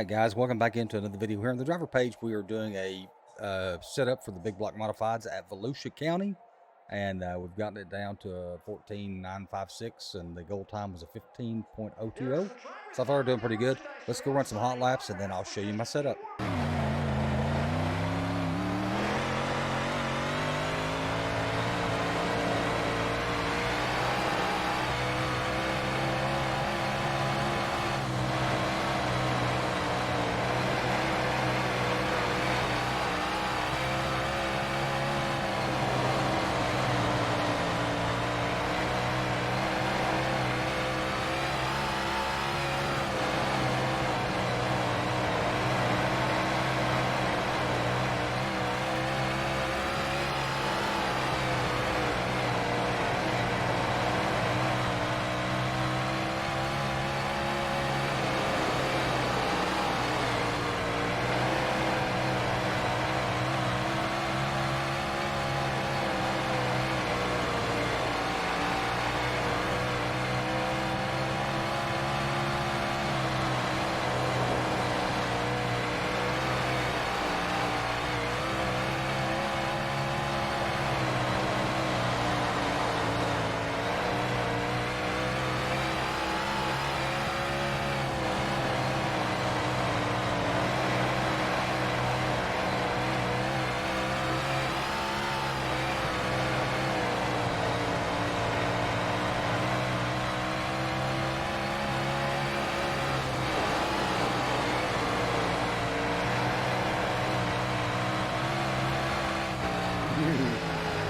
Hi guys, welcome back into another video here on the driver page. We are doing a setup for the big block modifieds at Volusia County, and we've gotten it down to a 14.956, and the goal time was a 15.020. So I thought we were doing pretty good. Let's go run some hot laps, and then I'll show you my setup.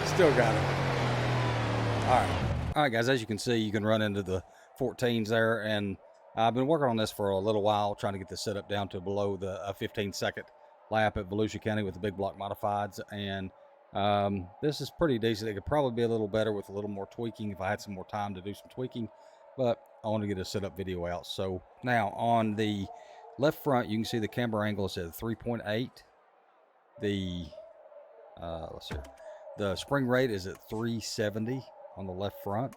Still got it. All right, guys. As you can see, you can run into the 14s there, and I've been working on this for a little while, trying to get the setup down to below the 15-second lap at Volusia County with the big block modifieds, and this is pretty decent. It could probably be a little better with a little more tweaking if I had some more time to do some tweaking, but I want to get a setup video out. So now on the left front, you can see the camber angle is at 3.8. The let's see. The spring rate is at 370 on the left front.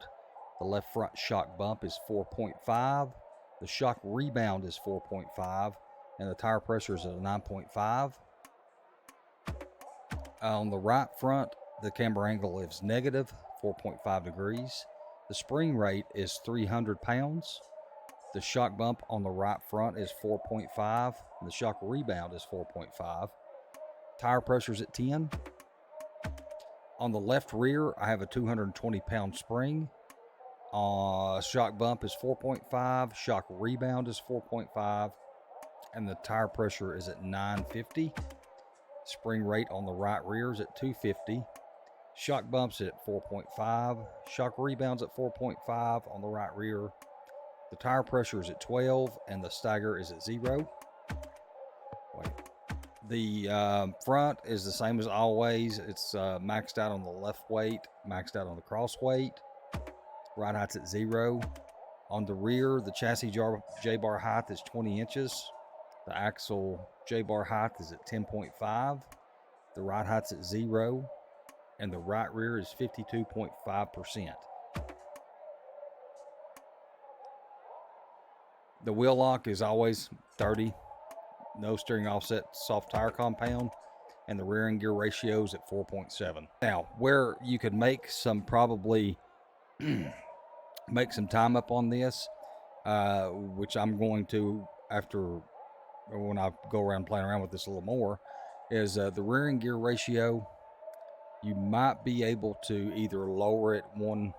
The left front shock bump is 4.5. The shock rebound is 4.5. And the tire pressure is at 9.5. On the right front, the camber angle is negative 4.5 degrees. The spring rate is 300 pounds. The shock bump on the right front is 4.5. And the shock rebound is 4.5. Tire pressure is at 10. On the left rear, I have a 220-pound spring. Shock bump is 4.5. Shock rebound is 4.5. And the tire pressure is at 950. Spring rate on the right rear is at 250. Shock bumps at 4.5. Shock rebounds at 4.5 on the right rear. The tire pressure is at 12, and the stagger is at 0. The front is the same as always. It's maxed out on the left weight, maxed out on the cross weight. Ride height's at 0. On the rear, the chassis J-bar height is 20 inches. The axle J-bar height is at 10.5. The ride height's at 0. And the right rear is 52.5%. The wheel lock is always 30. No steering offset, soft tire compound, and the rear end gear ratio is at 4.7. Now, where you could make some probably make some time up on this, which I'm going to after when I go around playing around with this a little more, is the rear end gear ratio. You might be able to either lower it one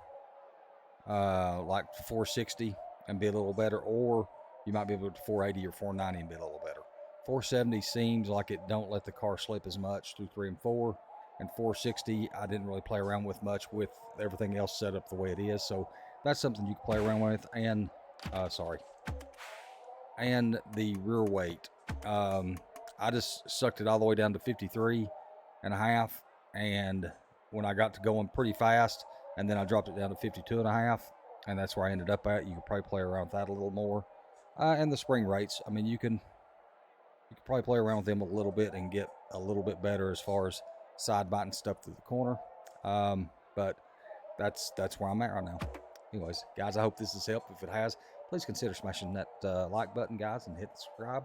like 460 and be a little better, or you might be able to 480 or 490 and be a little better. 470 seems like it don't let the car slip as much through 3 and 4, and 460 I didn't really play around with much with everything else set up the way it is, so that's something you can play around with. And and the rear weight, I just sucked it all the way down to 53 and a half, and when I got to going pretty fast, and then I dropped it down to 52 and a half, and that's where I ended up at. You could probably play around with that a little more. And the spring rates, I mean, you can probably play around with them a little bit and get a little bit better as far as side biting stuff through the corner. But that's where I'm at right now. Anyways, guys, I hope this has helped. If it has, please consider smashing that like button, guys, and hit the subscribe.